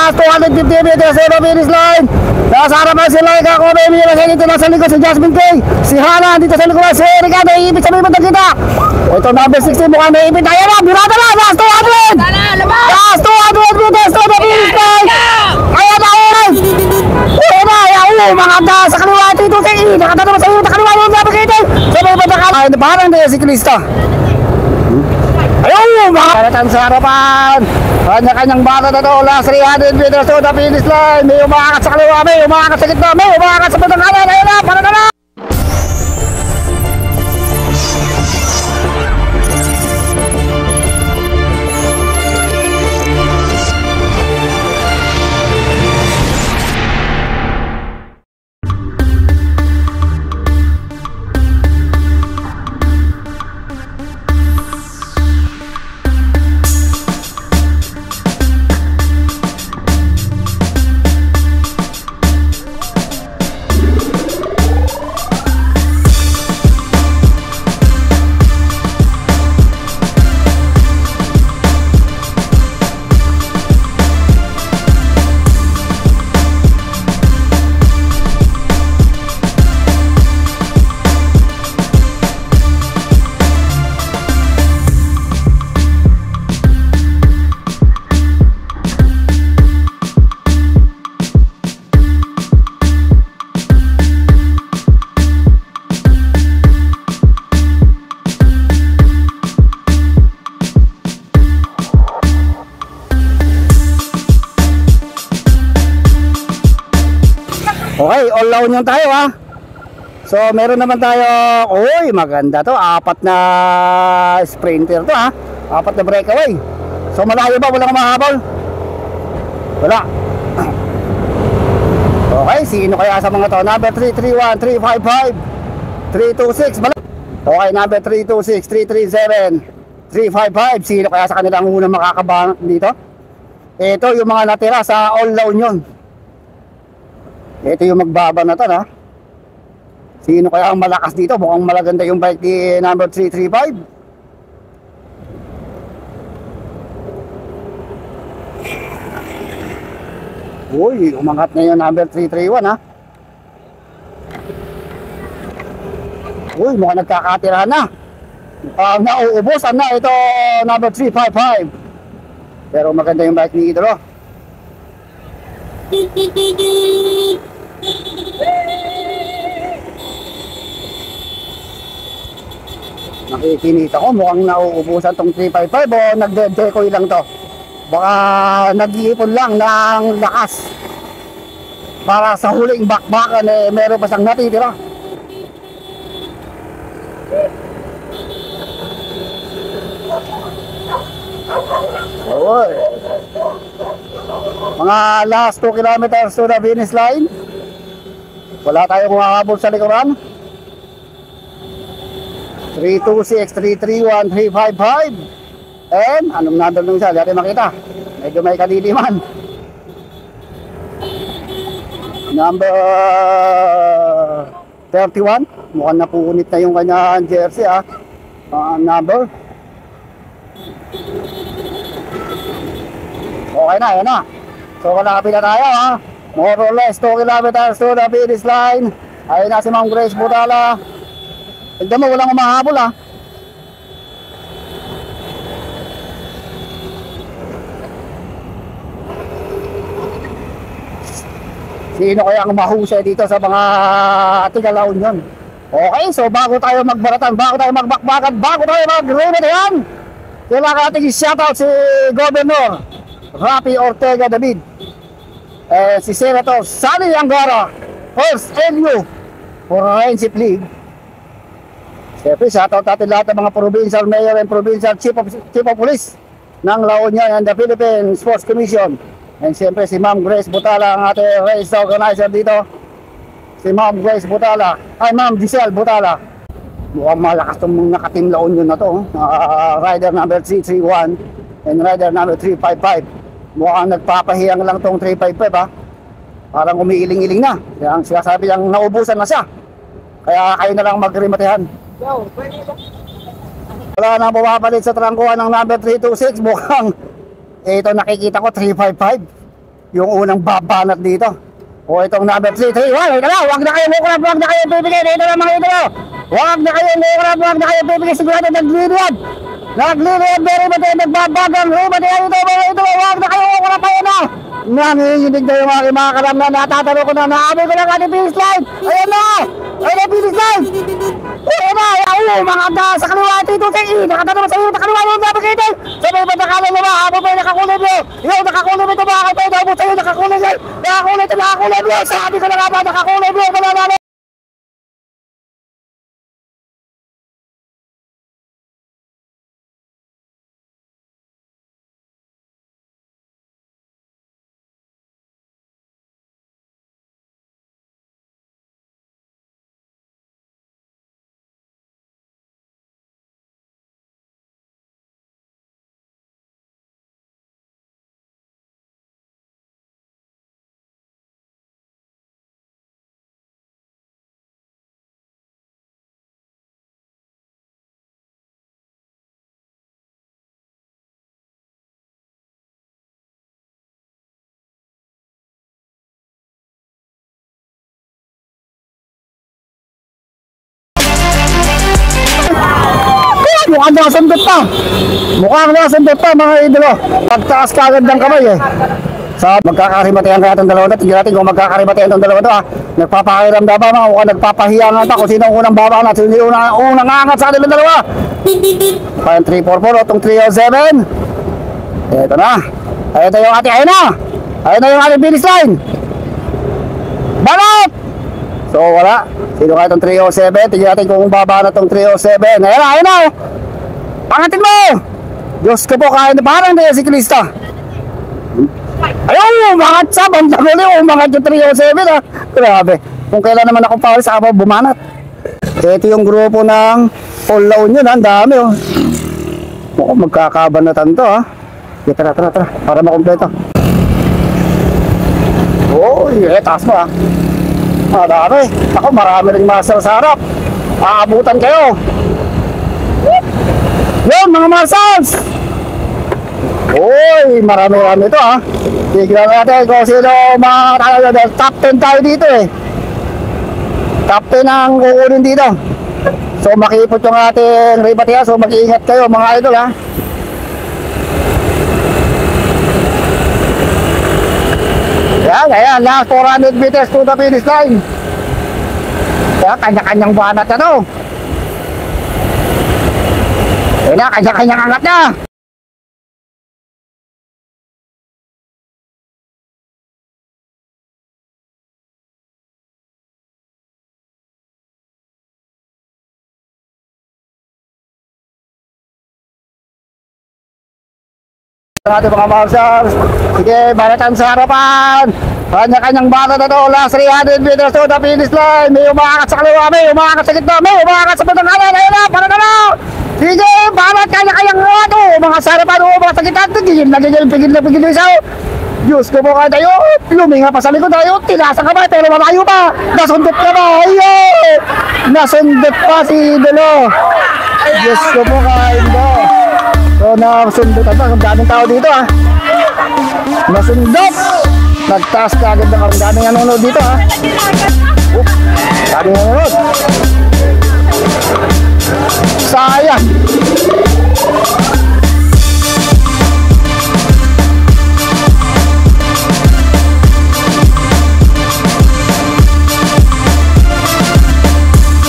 last 250 meters sa finish line. Nasa harapan si Laika Kobe Mira, dito nasa likod si Jasmine K, si Hana dito sa likod, si Erika naiipit sa may batang kita. Ito number 16 mukhang naiipit. Ayan na, birata na, last 200. Last 200 meters sa finish line. Ayan na, oras. Ayan na, mga da sa kaliwa, ito nakatanaw sa iyo, kaliwa yung napakita. Sa may batang kita, parang na si Krista. Ayun, mga karatan sa harapan. Kanya-kanyang bata na to. Last 300 meters to the finish line. May umakat sa kaliwa, may umakat sa gitna, may umakat sa batang kanan. Ayun na, para na na. Okay, all out yung tayo ha. So meron naman tayo, uy maganda to, 4 na sprinter to ha, 4 na breakaway. So malayo ba, walang mahabol? Wala. Okay, sino kaya sa mga to? Number 331, 355, 326. Okay, number 326, 337, 355. Sino kaya sa kanilang unang makakabanat dito? Ito yung mga natira sa all down yun. Ito yung magbaba na to na. Sino kaya ang malakas dito? Mukhang malaganda yung bike ni number 335. Uy, umangat na yung number 331 ha. Uy, mukhang nagkakatira na. Nauubusan na ito number 355. Pero maganda yung bike ni Idolo. Nakikinita ko mukhang nauubusan tong 355 o nagde-decoy lang to. Baka nag-iipon lang ng lakas para sa huling bakbakan eh meron pa siyang natitira. Mga last 2 kilometers to the finish line. Wala tayong mahabol sa likuran. 326, 331, 355. And anong number nung isa? Dati makita. Medyo may kadiliman. Number 31. Mukhang napunit na yung kanyang jersey ha. Number. Okay na, yan na. So kalapit na tayo ha. More or less 2 kilometers to the finish line. Ayun na si Ma'am Grace Butala. Tignan mo, walang umahabol ha. Sino kaya ang mahusay dito sa mga Tigalaon yun? Okay, so bago tayo magbaratan, bago tayo magbakbakan, bago tayo mag-remedian, kailangan natin i-shoutout si Governor Rapi Ortega David, si Senator Sally Angara, First LU Forensic League. Siyempre, shoutout natin lahat ng mga provincial mayor and provincial chief of police ng La Union and the Philippine Sports Commission. And siyempre si Ma'am Grace Butala, ang ating race organizer dito. Si Ma'am Grace Butala, ay Ma'am Giselle Butala. Mukhang malakas itong mga nakatim La Union na to. Rider number 331 and rider number 355. Mukhang nagpapahiyang lang tong 355 ha. Parang umiiling-iling na. Kaya ang sinasabi niyang naubusan na siya. Kaya kayo na lang magrimatehan. Wala nang bumapalit sa trangkuhan ng number 326. Mukhang ito nakikita ko 355. yung unang babanat dito. O itong number 3, 3, 1, ito na, huwag na kayo mukurap, huwag na kayo bibigay, dito na mga idolo. Huwag na kayo mukurap, huwag na kayo bibigay, sigurado nagliliad. Nagliliad, very mati, nagbabagang, mati, ito mga idolo, huwag na kayo mukurap, ayun na. Nanginginig na yung mga karam na natatalo ko na, naamoy ko na ating finish line. Ayun na, ayun na finish line. Ayun na, mga da sa kaliwa, ito, nakatanong sa iyo, nakaliwa yung nabigitin. Sabay ba nakalan na ba, habang ba nakakulay mo? Yung nakakulay mo ito mga kapay, nabot sa'yo, nakakulay mo. Nakakulay mo, sabi ko na nga ba, nakakulay mo, mananalo. Mukhang nakasundot pa. Mukhang nakasundot pa mga idolo. Pagtaas ka agad ng kamay eh. Sa magkakarimatehan kaya itong dalawa na. Tingnan natin kung magkakarimatehan itong dalawa na. Nagpapakiram na ba mga mukhang nagpapahiyangan pa kung sino ang unang baba na. Sino yung unang angat sa kanilang dalawa. Parang 344 itong 307. Ito na. Ito yung ating ayun na. Ayun na yung ating finish line. Banat! So wala. Sino kaya itong 307? Tingnan natin kung baba na itong 307. Ayun na. Pangatin mo! Diyos ko po, kahit parang na yung siklista. Ayun, umangat sa bandang uli. Umangat yung 307 ha. Grabe. Kung kailan naman ako pawis, ako bumanat. Ito yung grupo ng Paul La Union. Ang dami oh. Mukhang magkakabanatan to ha. Tara. Para makompleto. Oh, taas mo ha. Dami. Ako, marami rin master sa harap. Aabutan kayo. Yun mga Marsals. Uy, marami-rami ito ha. Tignan natin kung sino mga top 10 tayo dito eh. Top 10 ang kukunin dito. So makipot yung ating ribatia. So mag-iingat kayo mga idol ha. Ayan, last 400 meters to the finish line. Kaya kanya-kanyang banat na to. Ayun na, kanya-kanyang angat na. Natin mga Marsals. Sige, banatan sa harapan. Kanya-kanyang banat na to. Last 300 meters to the finish line. May umaangat sa kaliwa, may umaangat sa gitna, may umaangat sa bandang kanan. Ayun na, para na lang. Sige, banat, kanya-kanyang ano. Mga sa harapan, umaangat sa gitna. Pigil na isa. Diyos ko po ka tayo. Luminga pa sa likod tayo. Tinasa ka ba, pero malayo pa. Nasundot ka ba? Ayun. Nasundot pa si Idolo. Diyos ko po ka, Idolo. So nasundot ito, ang daming tao dito ha. Nasundot. Nagtaas ka agad na ang daming nanonood dito ha. Daming nanonood. Sayang.